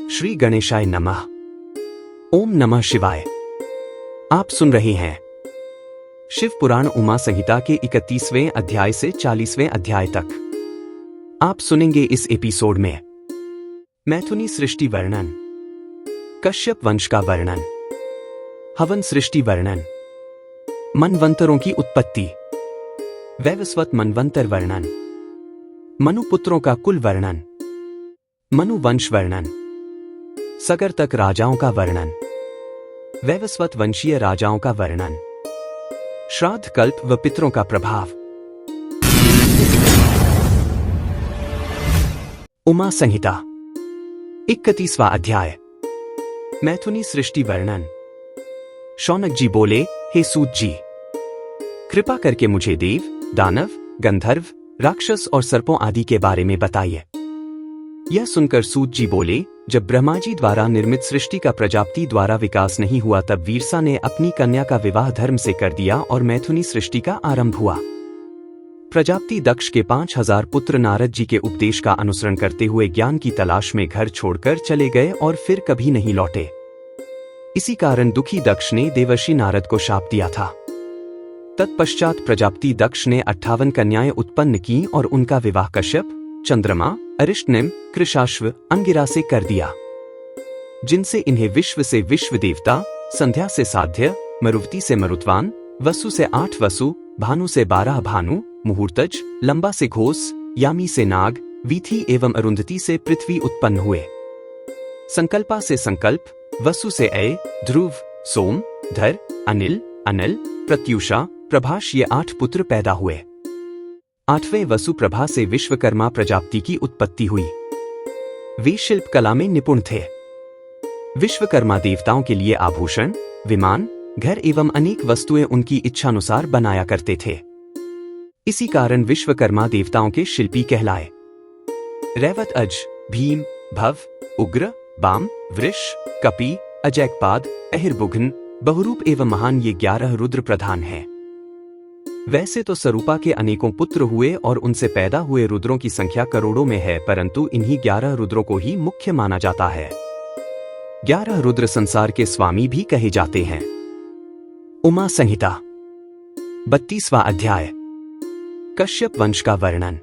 श्री गणेशाय नमः। ओम नमः शिवाय। आप सुन रहे हैं शिव पुराण उमा संहिता के 31वें अध्याय से 40वें अध्याय तक। आप सुनेंगे इस एपिसोड में मैथुनी सृष्टि वर्णन, कश्यप वंश का वर्णन, हवन सृष्टि वर्णन, मनवंतरों की उत्पत्ति, वैवस्वत मनवंतर वर्णन, मनुपुत्रों का कुल वर्णन, मनु वंश वर्णन, सगर तक राजाओं का वर्णन, वैवस्वत वंशीय राजाओं का वर्णन, श्राद्ध कल्प व पितरों का प्रभाव। उमा संहिता 31वां अध्याय, मैथुनी सृष्टि वर्णन। शौनक जी बोले, हे सूत जी, कृपा करके मुझे देव, दानव, गंधर्व, राक्षस और सर्पों आदि के बारे में बताइए। यह सुनकर सूत जी बोले, जब ब्रह्मा जी द्वारा निर्मित सृष्टि का प्रजापति द्वारा विकास नहीं हुआ तब वीरसा ने अपनी कन्या का विवाह धर्म से कर दिया और मैथुनी सृष्टि का आरंभ हुआ। प्रजापति दक्ष के 5000 पुत्र नारद जी के उपदेश का अनुसरण करते हुए ज्ञान की तलाश में घर छोड़कर चले गए और फिर कभी नहीं लौटे। इसी कारण दुखी दक्ष ने देवर्षि नारद को शाप दिया था। तत्पश्चात प्रजापति दक्ष ने 58 कन्याएं उत्पन्न की और उनका विवाह कश्यप, चंद्रमा, अरिष्टनेम, कृशाश्व, अंगिरा से कर दिया, जिनसे इन्हें विश्व से विश्व देवता, संध्या से साध्य, मरुवती से मरुत्वान, वसु से 8 वसु, भानु से 12 भानु, मुहूर्तज, लंबा से घोष, यामी से नाग, वीथी एवं अरुंधति से पृथ्वी उत्पन्न हुए। संकल्पा से संकल्प, वसु से अय, ध्रुव, सोम, धर, अनिल, अनल, प्रत्युषा, प्रभाष ये 8 पुत्र पैदा हुए। 8वें वसु प्रभा से विश्वकर्मा प्रजापति की उत्पत्ति हुई। वे शिल्प कला में निपुण थे। विश्वकर्मा देवताओं के लिए आभूषण, विमान, घर एवं अनेक वस्तुएं उनकी इच्छानुसार बनाया करते थे। इसी कारण विश्वकर्मा देवताओं के शिल्पी कहलाए। रैवत अज, भीम, भव, उग्र, बाम, वृष, कपि, अजैकपाद, अहिर्बुघ्न, बहुरूप एवं महान ये 11 रुद्र प्रधान हैं। वैसे तो सरूपा के अनेकों पुत्र हुए और उनसे पैदा हुए रुद्रों की संख्या करोड़ों में है, परंतु इन्हीं 11 रुद्रों को ही मुख्य माना जाता है। 11 रुद्र संसार के स्वामी भी कहे जाते हैं। उमा संहिता 32वां अध्याय, कश्यप वंश का वर्णन।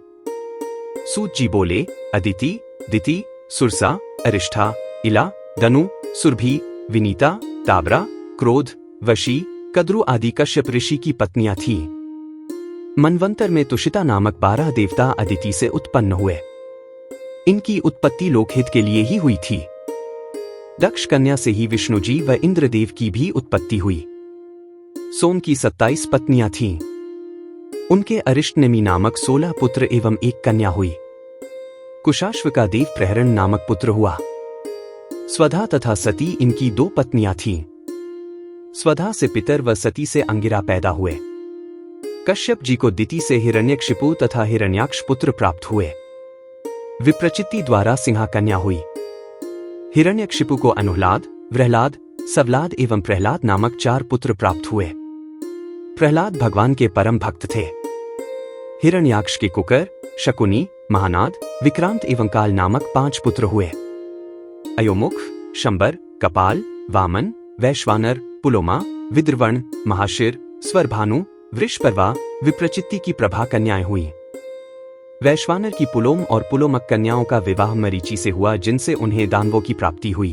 सूत जी बोले, अदिति, दिति, सुरसा, अरिष्ठा, इला, दनु, सुरभि, विनीता, ताबरा, क्रोध, वशी, कद्रु आदि कश्यप ऋषि की पत्नियां थीं। मनवंतर में तुषिता नामक 12 देवता अदिति से उत्पन्न हुए। इनकी उत्पत्ति लोकहित के लिए ही हुई थी। दक्ष कन्या से ही विष्णु जी व इंद्रदेव की भी उत्पत्ति हुई। सोम की 27 पत्नियां थीं। उनके अरिष्टनेमि नामक 16 पुत्र एवं 1 कन्या हुई। कुशाश्व का देव प्रहरण नामक पुत्र हुआ। स्वधा तथा सती इनकी 2 पत्नियां थीं। स्वधा से पितर व सती से अंगिरा पैदा हुए। कश्यप जी को दिति से हिरण्यकशिपु तथा हिरण्याक्ष पुत्र प्राप्त हुए। विप्रचित्ति द्वारा सिंहा कन्या हुई। हिरण्यकशिपु को अनुह्लाद, व्रहलाद, सवलाद एवं प्रहलाद नामक 4 पुत्र प्राप्त हुए। प्रहलाद भगवान के परम भक्त थे। हिरण्याक्ष के कुकर, शकुनी, महानाद, विक्रांत एवं काल नामक 5 पुत्र हुए। अयोमुख, शंबर, कपाल, वामन, वैश्वानर, पुलोमा, विद्रवण, महाशिर, स्वरभानु, वृषपर्वा, विप्रचित्ति की प्रभा कन्याएं हुई। वैश्वानर की पुलोम और पुलोमक कन्याओं का विवाह मरीचि से हुआ, जिनसे उन्हें दानवों की प्राप्ति हुई।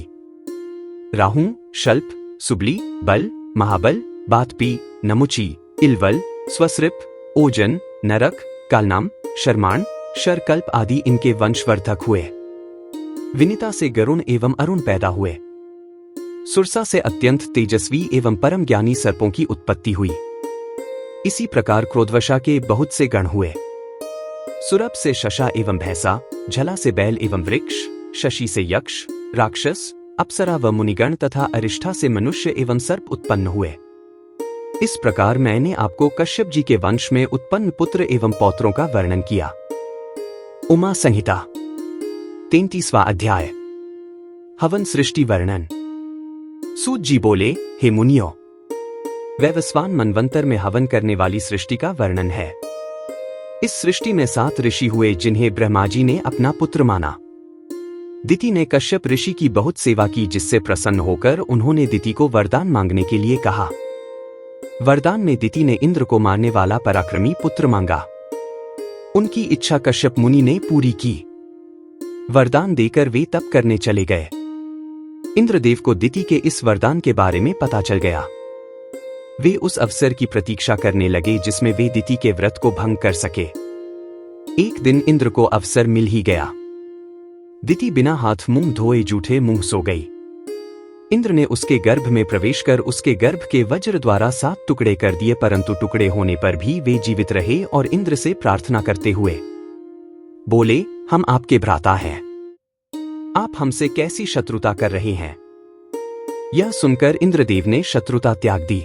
राहु, शल्प, सुबली, बल, महाबल, बातपी, नमुची, इलवल, स्वसृप, ओजन, नरक, कालनाम, शर्माण, शरकल्प आदि इनके वंशवर्धक हुए। विनीता से गरुण एवं अरुण पैदा हुए। सुरसा से अत्यंत तेजस्वी एवं परम ज्ञानी सर्पों की उत्पत्ति हुई। इसी प्रकार क्रोधवशा के बहुत से गण हुए। सुरभ से शशा एवं भैंसा, झला से बैल एवं वृक्ष, शशि से यक्ष, राक्षस, अप्सरा व मुनिगण तथा अरिष्ठा से मनुष्य एवं सर्प उत्पन्न हुए। इस प्रकार मैंने आपको कश्यप जी के वंश में उत्पन्न पुत्र एवं पौत्रों का वर्णन किया। उमा संहिता 33वां अध्याय, हवन सृष्टि वर्णन। सूत जी बोले, हे मुनियों, वैवस्वान मनवंतर में हवन करने वाली सृष्टि का वर्णन है। इस सृष्टि में 7 ऋषि हुए जिन्हें ब्रह्मा जी ने अपना पुत्र माना। दिति ने कश्यप ऋषि की बहुत सेवा की, जिससे प्रसन्न होकर उन्होंने दिति को वरदान मांगने के लिए कहा। वरदान में दिति ने इंद्र को मारने वाला पराक्रमी पुत्र मांगा। उनकी इच्छा कश्यप मुनि ने पूरी की। वरदान देकर वे तप करने चले गए। इंद्रदेव को दिति के इस वरदान के बारे में पता चल गया। वे उस अवसर की प्रतीक्षा करने लगे जिसमें वे दिति के व्रत को भंग कर सके। एक दिन इंद्र को अवसर मिल ही गया। दिति बिना हाथ मुंह धोए जूठे मुंह सो गई। इंद्र ने उसके गर्भ में प्रवेश कर उसके गर्भ के वज्र द्वारा 7 टुकड़े कर दिए, परंतु टुकड़े होने पर भी वे जीवित रहे और इंद्र से प्रार्थना करते हुए बोले, हम आपके भ्राता हैं। आप हमसे कैसी शत्रुता कर रहे हैं? यह सुनकर इंद्रदेव ने शत्रुता त्याग दी।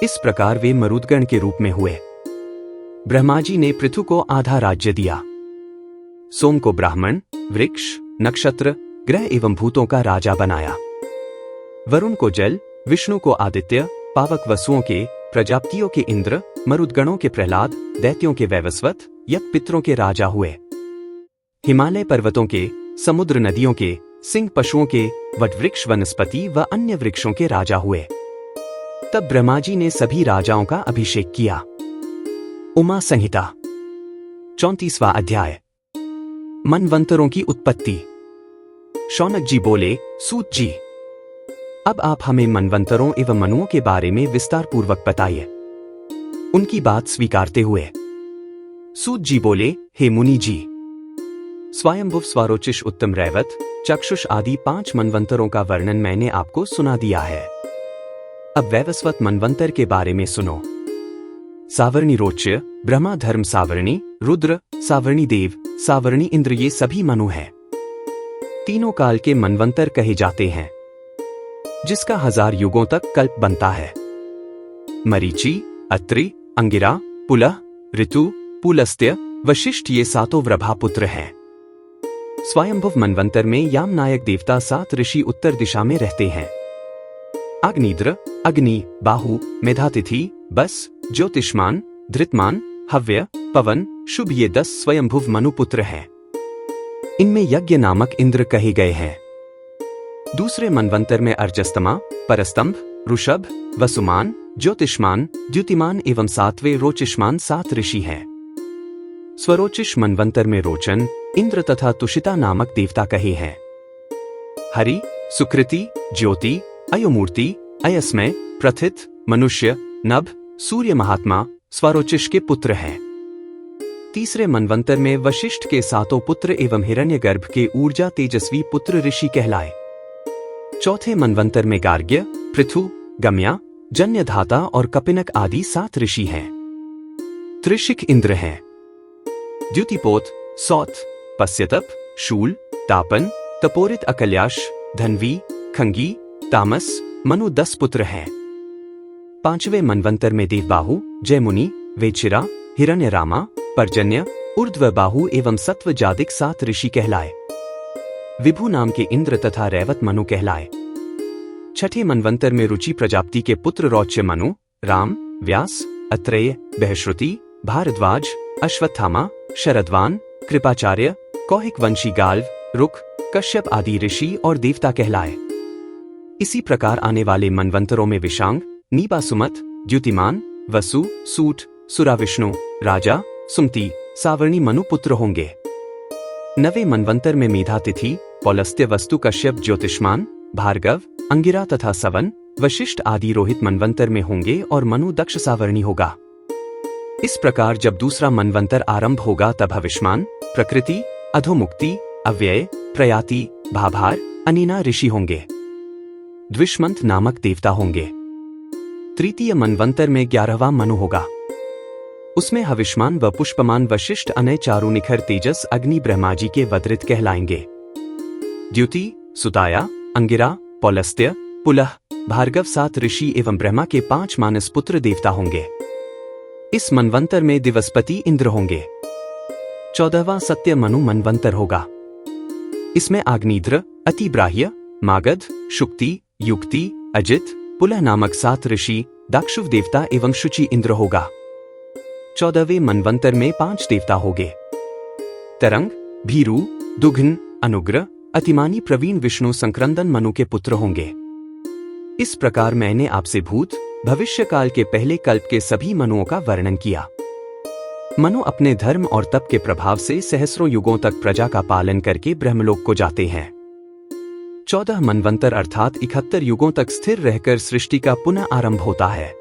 इस प्रकार वे मरुदगण के रूप में हुए। ब्रह्मा जी ने पृथु को आधा राज्य दिया, सोम को ब्राह्मण, वृक्ष, नक्षत्र, ग्रह एवं भूतों का राजा बनाया, वरुण को जल, विष्णु को आदित्य, पावक वसुओं के, प्रजापतियों के इंद्र, मरुदगणों के प्रहलाद, दैत्यों के वैवस्वत, यज्ञ पितरों के राजा हुए, हिमालय पर्वतों के, समुद्र नदियों के, सिंह पशुओं के, वटवृक्ष वनस्पति व अन्य वृक्षों के राजा हुए। तब ब्रह्मा जी ने सभी राजाओं का अभिषेक किया। उमा संहिता 34वां अध्याय। मनवंतरों की उत्पत्ति। शौनक जी बोले, सूत जी, अब आप हमें मनवंतरों एवं मनुओं के बारे में विस्तार पूर्वक बताइए। उनकी बात स्वीकारते हुए सूत जी बोले, हे मुनि जी, स्वयंभुव, स्वारोचिष, उत्तम, रैवत, चक्षुष आदि 5 मनवंतरों का वर्णन मैंने आपको सुना दिया है। अब वैवस्वत मनवंतर के बारे में सुनो। सावर्णी रोच्य, ब्रह्मा, धर्म, सावर्णी, रुद्र, सावर्णी देव, सावर्णी इंद्र, ये सभी मनु हैं। तीनों काल के मनवंतर कहे जाते हैं, जिसका 1000 युगों तक कल्प बनता है। मरीचि, अत्रि, अंगिरा, पुलह, ऋतु, पुलस्त्य, वशिष्ठ, ये 7 वृभा पुत्र हैं। स्वयंभुव मनवंतर में यामनायक देवता 7 ऋषि उत्तर दिशा में रहते हैं। अग्निद्र, अग्नि, बाहु, मेधातिथि, बस, ज्योतिष्मान, धृतमान, हव्य, पवन, शुभ, ये 10 स्वयंभुव मनुपुत्र हैं। इनमें यज्ञ नामक इंद्र कहे गए हैं। दूसरे मनवंतर में अर्जस्तमा, परस्तंभ, ऋषभ, वसुमान, ज्योतिष्मान, द्युतिमान एवं 7वें रोचिष्मान 7 ऋषि हैं। स्वरोचिष मनवंतर में रोचन, इंद्र तथा तुषिता नामक देवता कहे हैं। हरि, सुकृति, ज्योति, अयोमूर्ति, अयस्मय, प्रथित, मनुष्य, नभ, सूर्य महात्मा, स्वरोचिष के पुत्र हैं। तीसरे मनवंतर में वशिष्ठ के 7 पुत्र एवं हिरण्यगर्भ के ऊर्जा तेजस्वी पुत्र ऋषि कहलाए। चौथे मनवंतर में गार्ग्य, पृथु, गम्या, जन्यधाता और कपिनक आदि 7 ऋषि हैं। त्रिशिक इंद्र हैं। द्युतिपोत, सौत, पस्यतप, शूल, तापन, तपोरित, अकल्याश, धन्वी, खंगी, तामस, मनु 10 पुत्र हैं। 5वें मनवंतर में देवबाहु, जयमुनि, वेचिरा, हिरण्यरामा, पर्जन्य, ऊर्ध्वबाहु एवं सत्वजादिक 7 ऋषि कहलाए। विभु नाम के इंद्र तथा रैवत मनु कहलाए। छठे मनवंतर में रुचि प्रजापति के पुत्र रौच्य मनु, राम, व्यास, अत्रेय, बृहस्पति, भारद्वाज, अश्वत्थामा, शरद्वान, कृपाचार्य, कौहिक वंशी गाल्व, रुक, कश्यप आदि ऋषि और देवता कहलाए। इसी प्रकार आने वाले मनवंतरों में विशांग, नीबासुमत, द्युतिमान, वसु, सूट, सुराविष्णु, राजा, सुमति, सावर्णी मनु पुत्र होंगे। 9वें मनवंतर में मेधातिथि, पौलस्त्य, वस्तु, कश्यप, ज्योतिष्मान, भार्गव, अंगिरा तथा सवन, वशिष्ठ आदि रोहित मनवंतर में होंगे और मनु दक्ष सावर्णी होगा। इस प्रकार जब दूसरा मनवंतर आरंभ होगा तब हविष्मान, प्रकृति, अधोमुक्ति, अव्यय, प्रयाति, भाभार, अनीना ऋषि होंगे। द्विष्मंत नामक देवता होंगे। तृतीय मनवंतर में 11वां मनु होगा। उसमें हविष्मान व पुष्पमान, वशिष्ठ, अनय, चारु, निखर, तेजस, अग्नि, ब्रह्मा जी के वदृत कहलाएंगे। द्युति, सुताया, अंगिरा, पौलस्त्य, पुलह, भार्गव 7 ऋषि एवं ब्रह्मा के 5 मानस पुत्र देवता होंगे। इस मनवंतर में दिवसपति इंद्र होंगे। 14वां सत्य मनु मनवंतर होगा। इसमें आग्निद्र, अतिब्राह्य, मागध, शुक्ति, युक्ति, अजित, पुलह नामक 7 ऋषि, दाक्षुव देवता एवं शुचि इंद्र होगा। 14वें मनवंतर में 5 देवता होंगे। तरंग, भीरु, दुघ्न, अनुग्र, अतिमानी प्रवीण विष्णु संक्रंदन मनु के पुत्र होंगे। इस प्रकार मैंने आपसे भूत भविष्य काल के पहले कल्प के सभी मनुओं का वर्णन किया। मनु अपने धर्म और तप के प्रभाव से सहस्रों युगों तक प्रजा का पालन करके ब्रह्मलोक को जाते हैं। 14 मनवंतर अर्थात 71 युगों तक स्थिर रहकर सृष्टि का पुनः आरंभ होता है।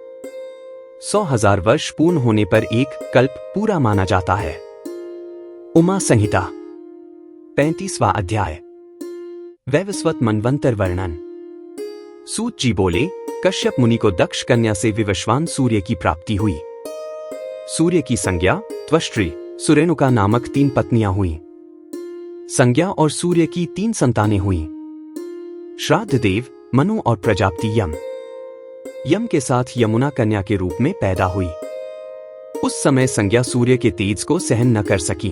100,000 वर्ष पूर्ण होने पर एक कल्प पूरा माना जाता है। उमा संहिता 35वां अध्याय। वैवस्वत मनवंतर वर्णन। सूत जी बोले, कश्यप मुनि को दक्ष कन्या से विवस्वान सूर्य की प्राप्ति हुई। सूर्य की संज्ञा त्वष्ट्री सुरेणुका नामक 3 पत्नियां हुईं। संज्ञा और सूर्य की 3 संतानें हुईं। श्राद्ध देव, मनु और प्रजापति यम। यम के साथ यमुना कन्या के रूप में पैदा हुई। उस समय संज्ञा सूर्य के तेज को सहन न कर सकी।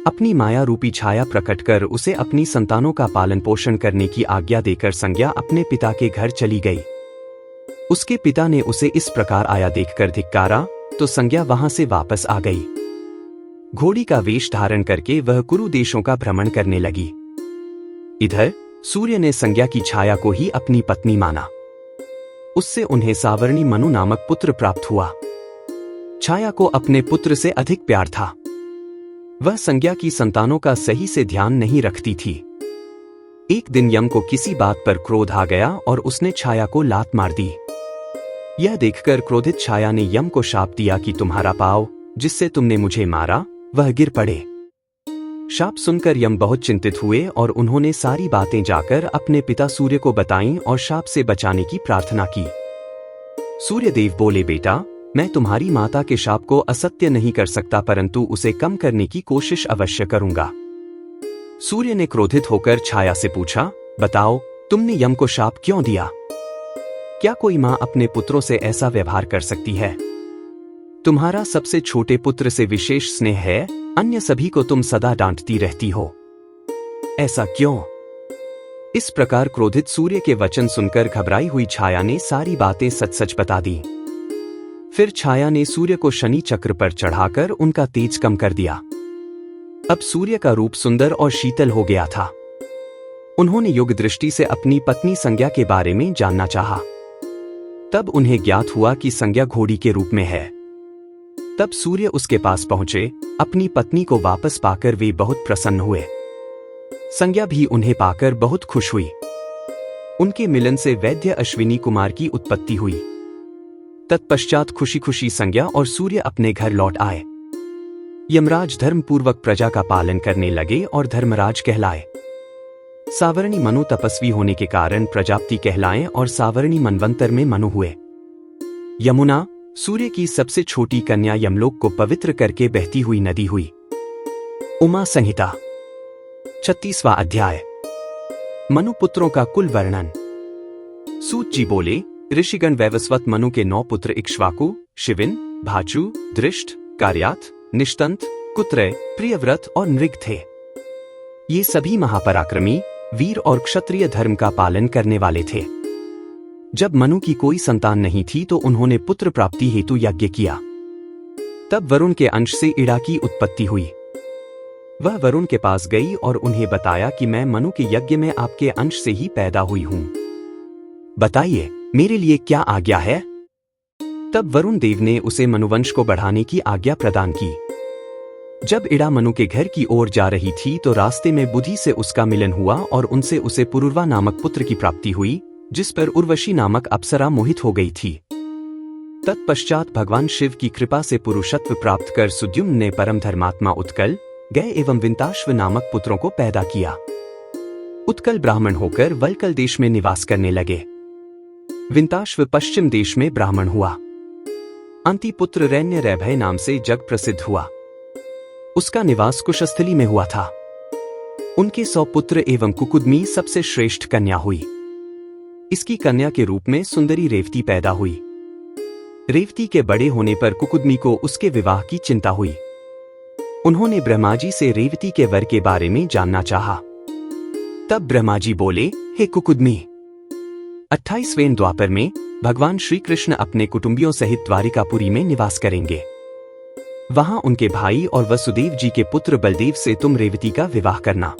अपनी माया रूपी छाया प्रकट कर उसे अपनी संतानों का पालन पोषण करने की आज्ञा देकर संज्ञा अपने पिता के घर चली गई। उसके पिता ने उसे इस प्रकार आया देखकर धिक्कारा तो संज्ञा वहां से वापस आ गई। घोड़ी का वेश धारण करके वह कुरु देशों का भ्रमण करने लगी। इधर सूर्य ने संज्ञा की छाया को ही अपनी पत्नी माना। उससे उन्हें सावर्णी मनु नामक पुत्र प्राप्त हुआ। छाया को अपने पुत्र से अधिक प्यार था। वह संज्ञा की संतानों का सही से ध्यान नहीं रखती थी। एक दिन यम को किसी बात पर क्रोध आ गया और उसने छाया को लात मार दी। यह देखकर क्रोधित छाया ने यम को शाप दिया कि तुम्हारा पांव जिससे तुमने मुझे मारा वह गिर पड़े। शाप सुनकर यम बहुत चिंतित हुए और उन्होंने सारी बातें जाकर अपने पिता सूर्य को बताईं और शाप से बचाने की प्रार्थना की। सूर्यदेव बोले, बेटा, मैं तुम्हारी माता के शाप को असत्य नहीं कर सकता, परंतु उसे कम करने की कोशिश अवश्य करूंगा। सूर्य ने क्रोधित होकर छाया से पूछा, बताओ, तुमने यम को शाप क्यों दिया? क्या कोई मां अपने पुत्रों से ऐसा व्यवहार कर सकती है? तुम्हारा सबसे छोटे पुत्र से विशेष स्नेह है, अन्य सभी को तुम सदा डांटती रहती हो। ऐसा क्यों? इस प्रकार क्रोधित सूर्य के वचन सुनकर घबराई हुई छाया ने सारी बातें सच सच बता दी। फिर छाया ने सूर्य को शनि चक्र पर चढ़ाकर उनका तेज कम कर दिया। अब सूर्य का रूप सुंदर और शीतल हो गया था। उन्होंने युग दृष्टि से अपनी पत्नी संज्ञा के बारे में जानना चाहा। तब उन्हें ज्ञात हुआ कि संज्ञा घोड़ी के रूप में है। तब सूर्य उसके पास पहुंचे। अपनी पत्नी को वापस पाकर वे बहुत प्रसन्न हुए। संज्ञा भी उन्हें पाकर बहुत खुश हुई। उनके मिलन से वैद्य अश्विनी कुमार की उत्पत्ति हुई। तत्पश्चात खुशी खुशी संज्ञा और सूर्य अपने घर लौट आए। यमराज धर्मपूर्वक प्रजा का पालन करने लगे और धर्मराज कहलाए। सावर्णी मनु तपस्वी होने के कारण प्रजापति कहलाएं और सावर्णी मनवंतर में मनु हुए। यमुना सूर्य की सबसे छोटी कन्या यमलोक को पवित्र करके बहती हुई नदी हुई। उमा संहिता 36वां अध्याय। मनु पुत्रों का कुल वर्णन। सूत जी बोले, ऋषिगण वैवस्वत मनु के 9 पुत्र इक्ष्वाकु, शिविन, भाचु, दृष्ट, कार्यात, निष्तंत, कुत्रय, प्रियव्रत और नृग थे। ये सभी महापराक्रमी, वीर और क्षत्रिय धर्म का पालन करने वाले थे। जब मनु की कोई संतान नहीं थी तो उन्होंने पुत्र प्राप्ति हेतु यज्ञ किया। तब वरुण के अंश से इड़ा की उत्पत्ति हुई। वह वरुण के पास गई और उन्हें बताया कि मैं मनु के यज्ञ में आपके अंश से ही पैदा हुई हूं। बताइए, मेरे लिए क्या आज्ञा है? तब वरुण देव ने उसे मनुवंश को बढ़ाने की आज्ञा प्रदान की। जब इड़ा मनु के घर की ओर जा रही थी तो रास्ते में बुद्धि से उसका मिलन हुआ और उनसे उसे पुरुरवा नामक पुत्र की प्राप्ति हुई, जिस पर उर्वशी नामक अप्सरा मोहित हो गई थी। तत्पश्चात भगवान शिव की कृपा से पुरुषत्व प्राप्त कर सुद्युम्न ने परम धर्मात्मा उत्कल, गय एवं विंताश्व नामक पुत्रों को पैदा किया। उत्कल ब्राह्मण होकर वल्कल देश में निवास करने लगे। विंताश्व पश्चिम देश में ब्राह्मण हुआ। अंतिपुत्र रैन्य रैभय नाम से जग प्रसिद्ध हुआ। उसका निवास कुशस्थली में हुआ था। उनके 100 पुत्र एवं कुकुदमी सबसे श्रेष्ठ कन्या हुई। इसकी कन्या के रूप में सुंदरी रेवती पैदा हुई। रेवती के बड़े होने पर कुकुदमी को उसके विवाह की चिंता हुई। उन्होंने ब्रह्माजी से रेवती के वर के बारे में जानना चाहा। तब ब्रह्माजी बोले, हे कुकुदमी, 28वें द्वापर में भगवान श्री कृष्ण अपने कुटुंबियों सहित द्वारिकापुरी में निवास करेंगे। वहां उनके भाई और वसुदेव जी के पुत्र बलदेव से तुम रेवती का विवाह करना।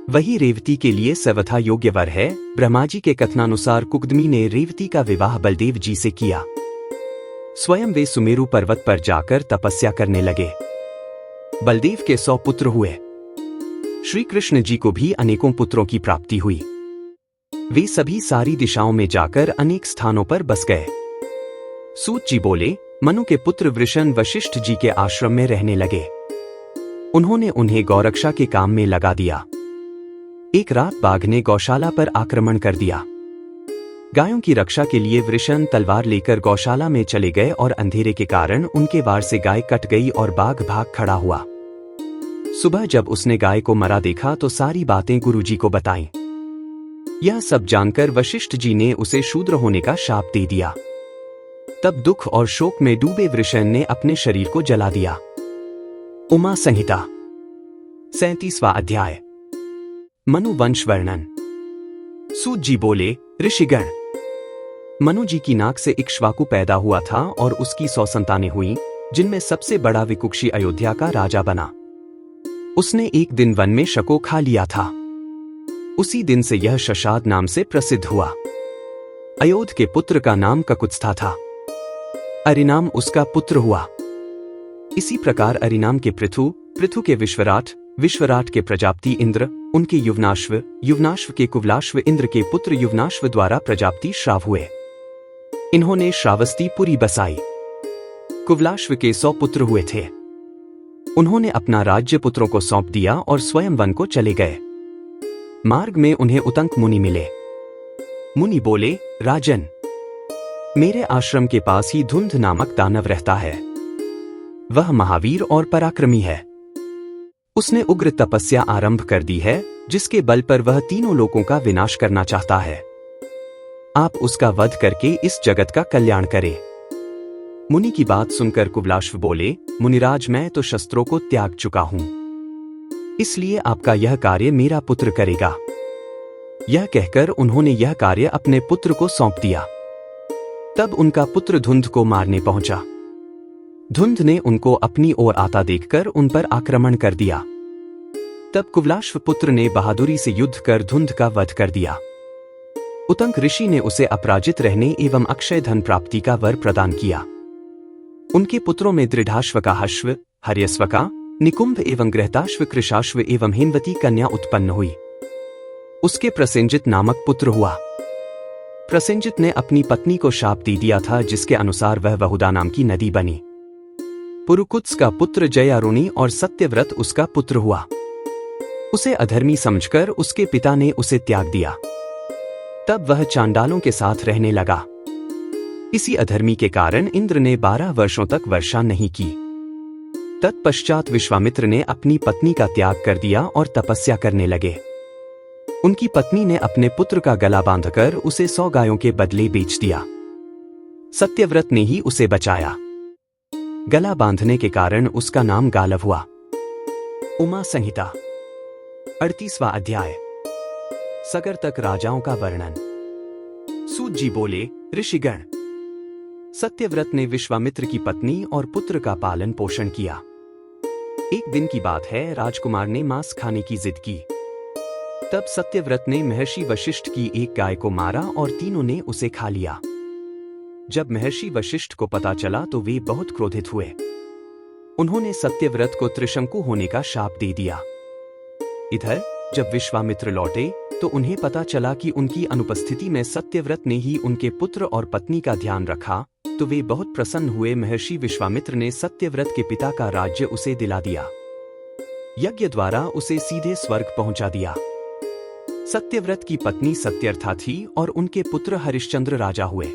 वही रेवती के लिए सर्वथा योग्य वर है। ब्रह्मा जी के कथनानुसार कुकदमी ने रेवती का विवाह बलदेव जी से किया। स्वयं वे सुमेरु पर्वत पर जाकर तपस्या करने लगे। बलदेव के 100 पुत्र हुए। श्री कृष्ण जी को भी अनेकों पुत्रों की प्राप्ति हुई। वे सभी सारी दिशाओं में जाकर अनेक स्थानों पर बस गए। सूत जी बोले, मनु के पुत्र वृषण वशिष्ठ जी के आश्रम में रहने लगे। उन्होंने उन्हें गौरक्षा के काम में लगा दिया। एक रात बाघ ने गौशाला पर आक्रमण कर दिया। गायों की रक्षा के लिए वृषण तलवार लेकर गौशाला में चले गए और अंधेरे के कारण उनके वार से गाय कट गई और बाघ भाग खड़ा हुआ। सुबह जब उसने गाय को मरा देखा तो सारी बातें गुरुजी को बताईं। यह सब जानकर वशिष्ठ जी ने उसे शूद्र होने का शाप दे दिया। तब दुख और शोक में डूबे वृषण ने अपने शरीर को जला दिया। उमा संहिता 37वां अध्याय। मनु वंश वर्णन। सूत जी बोले, ऋषिगण, मनु जी की नाक से इक्ष्वाकु पैदा हुआ था और उसकी 100 संतानें हुईं, जिनमें सबसे बड़ा विकुक्षी अयोध्या का राजा बना। उसने एक दिन वन में शको खा लिया था। उसी दिन से यह शशाद नाम से प्रसिद्ध हुआ। अयोध्या के पुत्र का नाम ककुत्स्था था। अरिनाम उसका पुत्र हुआ। इसी प्रकार अरिनाम के पृथु, पृथु के विश्वराट, विश्वराट के प्रजापति इंद्र, उनके युवनाश्व, युवनाश्व के कुवलाश्व, इंद्र के पुत्र युवनाश्व द्वारा प्रजापति श्राव हुए। इन्होंने श्रावस्ती पुरी बसाई। कुवलाश्व के 100 पुत्र हुए थे। उन्होंने अपना राज्य पुत्रों को सौंप दिया और स्वयं वन को चले गए। मार्ग में उन्हें उतंक मुनि मिले। मुनि बोले, राजन, मेरे आश्रम के पास ही धुंध नामक दानव रहता है। वह महावीर और पराक्रमी है। उसने उग्र तपस्या आरंभ कर दी है, जिसके बल पर वह तीनों लोकों का विनाश करना चाहता है। आप उसका वध करके इस जगत का कल्याण करें। मुनि की बात सुनकर कुवलाश्व बोले, मुनिराज, मैं तो शस्त्रों को त्याग चुका हूं, इसलिए आपका यह कार्य मेरा पुत्र करेगा। यह कहकर उन्होंने यह कार्य अपने पुत्र को सौंप दिया। तब उनका पुत्र धुंध को मारने पहुंचा। धुंध ने उनको अपनी ओर आता देखकर उन पर आक्रमण कर दिया। तब कुवलाश्व पुत्र ने बहादुरी से युद्ध कर धुंध का वध कर दिया। उतंक ऋषि ने उसे अपराजित रहने एवं अक्षय धन प्राप्ति का वर प्रदान किया। उनके पुत्रों में दृढ़ाश्व का हश्व, हर्यश्व का, निकुंभ एवं गृहताश्व, कृशाश्व एवं हेमवती कन्या उत्पन्न हुई। उसके प्रसेंजित नामक पुत्र हुआ। प्रसेंजित ने अपनी पत्नी को शाप दे दिया था, जिसके अनुसार वह बहुदा नाम की नदी बनी। पुरुकुत्स का पुत्र जयारुणी और सत्यव्रत उसका पुत्र हुआ। उसे अधर्मी समझकर उसके पिता ने उसे त्याग दिया। तब वह चांडालों के साथ रहने लगा। इसी अधर्मी के कारण इंद्र ने 12 वर्षों तक वर्षा नहीं की। तत्पश्चात विश्वामित्र ने अपनी पत्नी का त्याग कर दिया और तपस्या करने लगे। उनकी पत्नी ने अपने पुत्र का गला बांधकर उसे 100 गायों के बदले बेच दिया। सत्यव्रत ने ही उसे बचाया। गला बांधने के कारण उसका नाम गालव हुआ। उमा संहिता 38वां अध्याय। सगर तक राजाओं का वर्णन। सूत जी बोले, ऋषिगण, सत्यव्रत ने विश्वामित्र की पत्नी और पुत्र का पालन पोषण किया। एक दिन की बात है, राजकुमार ने मांस खाने की जिद की। तब सत्यव्रत ने महर्षि वशिष्ठ की एक गाय को मारा और तीनों ने उसे खा लिया। जब महर्षि वशिष्ठ को पता चला तो वे बहुत क्रोधित हुए। उन्होंने सत्यव्रत को त्रिशंकु होने का शाप दे दिया। इधर जब विश्वामित्र लौटे तो उन्हें पता चला कि उनकी अनुपस्थिति में सत्यव्रत ने ही उनके पुत्र और पत्नी का ध्यान रखा, तो वे बहुत प्रसन्न हुए। महर्षि विश्वामित्र ने सत्यव्रत के पिता का राज्य उसे दिला दिया। यज्ञ द्वारा उसे सीधे स्वर्ग पहुंचा दिया। सत्यव्रत की पत्नी सत्यर्था थी और उनके पुत्र हरिश्चंद्र राजा हुए।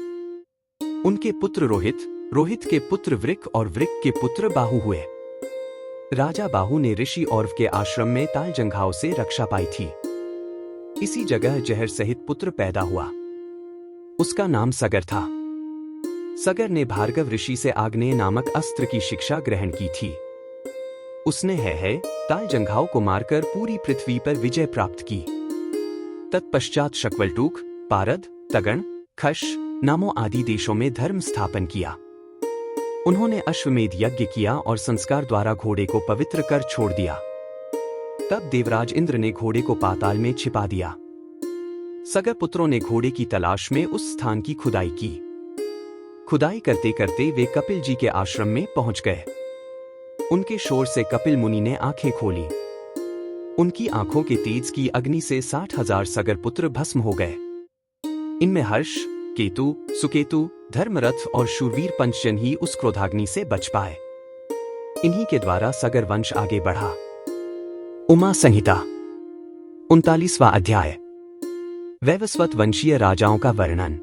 उनके पुत्र रोहित, रोहित के पुत्र वृक और वृक के पुत्र बाहु हुए। राजा बाहु ने ऋषि औरव के आश्रम में तालजंघाओं से रक्षा पाई थी। इसी जगह जहर सहित पुत्र पैदा हुआ। उसका नाम सगर था। सगर ने भार्गव ऋषि से आग्नेय नामक अस्त्र की शिक्षा ग्रहण की थी। उसने है तालजंघाओं को मारकर पूरी पृथ्वी पर विजय प्राप्त की। तत्पश्चात शकवलटूक, पारद, तगण, खश नामों आदि देशों में धर्म स्थापन किया। उन्होंने अश्वमेध यज्ञ किया और संस्कार द्वारा घोड़े को पवित्र कर छोड़ दिया। तब देवराज इंद्र ने घोड़े को पाताल में छिपा दिया। सगर पुत्रों ने घोड़े की तलाश में उस स्थान की खुदाई की। खुदाई करते करते वे कपिल जी के आश्रम में पहुंच गए। उनके शोर से कपिल मुनि ने आंखें खोली। उनकी आंखों के तेज की अग्नि से 60,000 सगर पुत्र भस्म हो गए। इनमें हर्ष, केतु, सुकेतु, धर्मरथ और शूरवीर पंचजन ही उस क्रोधाग्नि से बच पाए। इन्हीं के द्वारा सगर वंश आगे बढ़ा। उमा संहिता 39वां अध्याय। वैवस्वत वंशीय राजाओं का वर्णन।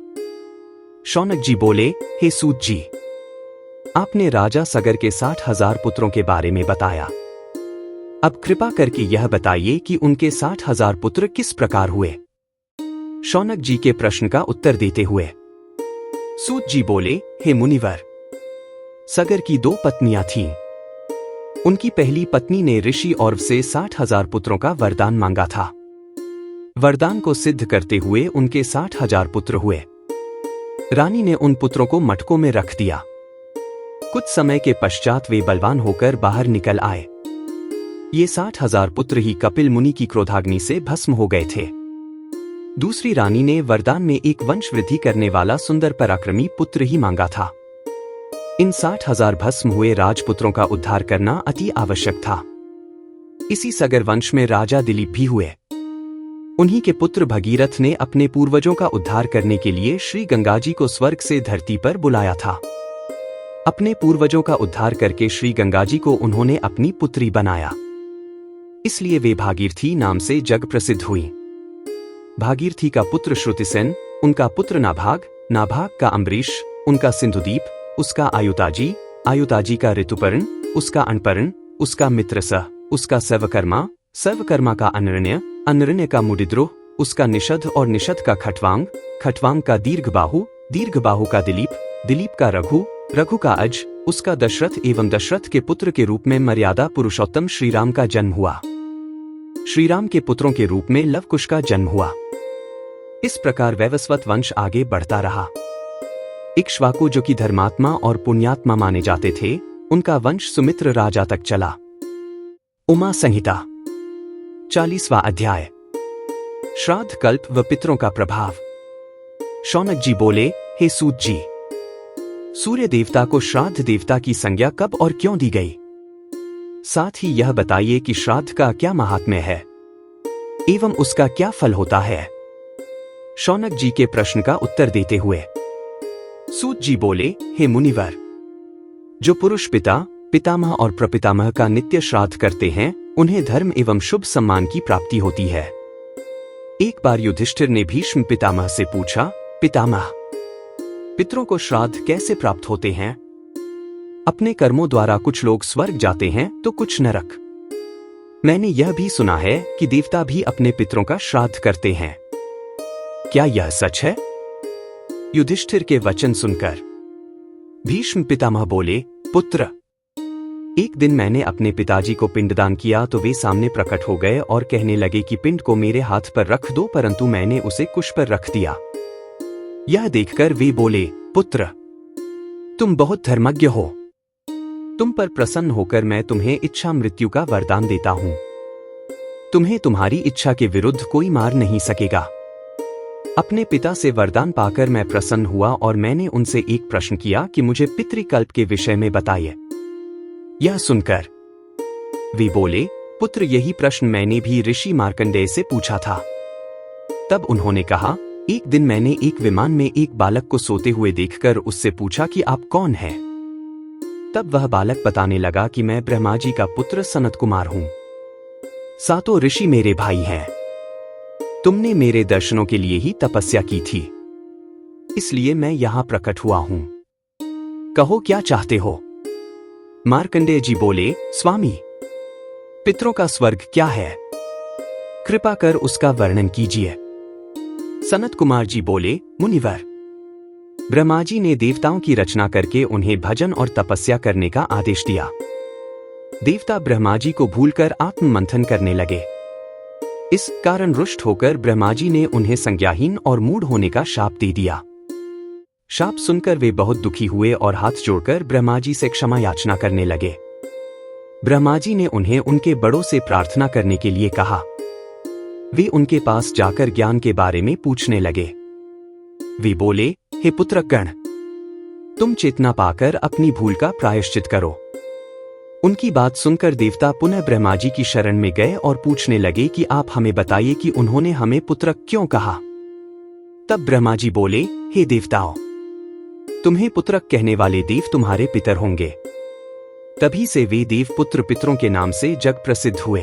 शौनक जी बोले, हे सूत जी, आपने राजा सगर के 60,000 पुत्रों के बारे में बताया। अब कृपा करके यह बताइए कि उनके 60,000 पुत्र किस प्रकार हुए। शौनक जी के प्रश्न का उत्तर देते हुए सूत जी बोले, हे मुनिवर, सगर की 2 पत्नियां थीं। उनकी पहली पत्नी ने ऋषि औरव से 60,000 पुत्रों का वरदान मांगा था। वरदान को सिद्ध करते हुए उनके 60,000 पुत्र हुए। रानी ने उन पुत्रों को मटकों में रख दिया। कुछ समय के पश्चात वे बलवान होकर बाहर निकल आए। ये 60,000 पुत्र ही कपिल मुनि की क्रोधाग्नि से भस्म हो गए थे। दूसरी रानी ने वरदान में एक वंश वृद्धि करने वाला सुंदर पराक्रमी पुत्र ही मांगा था। इन 60,000 भस्म हुए राजपुत्रों का उद्धार करना अति आवश्यक था। इसी सगर वंश में राजा दिलीप भी हुए। उन्हीं के पुत्र भगीरथ ने अपने पूर्वजों का उद्धार करने के लिए श्री गंगा जी को स्वर्ग से धरती पर बुलाया था। अपने पूर्वजों का उद्धार करके श्री गंगा जी को उन्होंने अपनी पुत्री बनाया। इसलिए वे भागीरथी नाम से जग प्रसिद्ध हुई। भागीरथी का पुत्र श्रुतिसेन, उनका पुत्र नाभाग, नाभाग का अम्बरीश, उनका सिंधुदीप, उसका आयुताजी, आयुताजी का ऋतुपर्ण, उसका अणपर्ण, उसका मित्रसह, उसका सर्वकर्मा, सर्वकर्मा का अनरण्य, अनरण्य का मुडिद्रोह, उसका निषद और निषद का खटवांग, खटवांग का दीर्घबाहु, दीर्घबाहु का दिलीप, दिलीप का रघु, रघु का अज, उसका दशरथ एवं दशरथ के पुत्र के रूप में मर्यादा पुरुषोत्तम श्रीराम का जन्म हुआ। श्रीराम के पुत्रों के रूप में लवकुश का जन्म हुआ। इस प्रकार वैवस्वत वंश आगे बढ़ता रहा। इक्ष्वाकु जो कि धर्मात्मा और पुण्यात्मा माने जाते थे, उनका वंश सुमित्र राजा तक चला। उमा संहिता 40वां अध्याय। श्राद्ध कल्प व पितरों का प्रभाव। शौनक जी बोले, हे सूत जी, सूर्य देवता को श्राद्ध देवता की संज्ञा कब और क्यों दी गई? साथ ही यह बताइए कि श्राद्ध का क्या महात्म्य है एवं उसका क्या फल होता है। शौनक जी के प्रश्न का उत्तर देते हुए सूत जी बोले, हे मुनिवर, जो पुरुष पिता, पितामह और प्रपितामह का नित्य श्राद्ध करते हैं, उन्हें धर्म एवं शुभ सम्मान की प्राप्ति होती है। एक बार युधिष्ठिर ने भीष्म पितामह से पूछा, पितामह, पितरों को श्राद्ध कैसे प्राप्त होते हैं? अपने कर्मों द्वारा कुछ लोग स्वर्ग जाते हैं तो कुछ नरक। मैंने यह भी सुना है कि देवता भी अपने पितरों का श्राद्ध करते हैं। क्या यह सच है? युधिष्ठिर के वचन सुनकर भीष्म पितामह बोले, पुत्र, एक दिन मैंने अपने पिताजी को पिंडदान किया तो वे सामने प्रकट हो गए और कहने लगे कि पिंड को मेरे हाथ पर रख दो, परंतु मैंने उसे कुश पर रख दिया। यह देखकर वे बोले, पुत्र, तुम बहुत धर्मज्ञ हो। तुम पर प्रसन्न होकर मैं तुम्हें इच्छा मृत्यु का वरदान देता हूं। तुम्हें तुम्हारी इच्छा के विरुद्ध कोई मार नहीं सकेगा। अपने पिता से वरदान पाकर मैं प्रसन्न हुआ और मैंने उनसे एक प्रश्न किया कि मुझे पितृकल्प के विषय में बताइए। यह सुनकर वे बोले, पुत्र, यही प्रश्न मैंने भी ऋषि मार्कंडेय से पूछा था। तब उन्होंने कहा, एक दिन मैंने एक विमान में एक बालक को सोते हुए देखकर उससे पूछा कि आप कौन हैं? तब वह बालक बताने लगा कि मैं ब्रह्मा जी का पुत्र सनत कुमार हूं। 7 ऋषि मेरे भाई हैं। तुमने मेरे दर्शनों के लिए ही तपस्या की थी, इसलिए मैं यहां प्रकट हुआ हूं। कहो क्या चाहते हो? मार्कंडेय जी बोले, स्वामी, पितरों का स्वर्ग क्या है? कृपा कर उसका वर्णन कीजिए। सनत कुमार जी बोले, मुनिवर, ब्रह्मा जी ने देवताओं की रचना करके उन्हें भजन और तपस्या करने का आदेश दिया। देवता ब्रह्मा जी को भूलकर आत्म मंथन करने लगे। इस कारण रुष्ट होकर ब्रह्मा जी ने उन्हें संज्ञाहीन और मूढ़ होने का शाप दे दिया। शाप सुनकर वे बहुत दुखी हुए और हाथ जोड़कर ब्रह्मा जी से क्षमा याचना करने लगे। ब्रह्मा जी ने उन्हें उनके बड़ों से प्रार्थना करने के लिए कहा। वे उनके पास जाकर ज्ञान के बारे में पूछने लगे। वे बोले, हे पुत्रगण, तुम चेतना पाकर अपनी भूल का प्रायश्चित करो। उनकी बात सुनकर देवता पुनः ब्रह्मा जी की शरण में गए और पूछने लगे कि आप हमें बताइए कि उन्होंने हमें पुत्र क्यों कहा। तब ब्रह्मा जी बोले, हे देवताओं, तुम्हें पुत्रक कहने वाले देव तुम्हारे पितर होंगे। तभी से वे देव पुत्र पितरों के नाम से जग प्रसिद्ध हुए।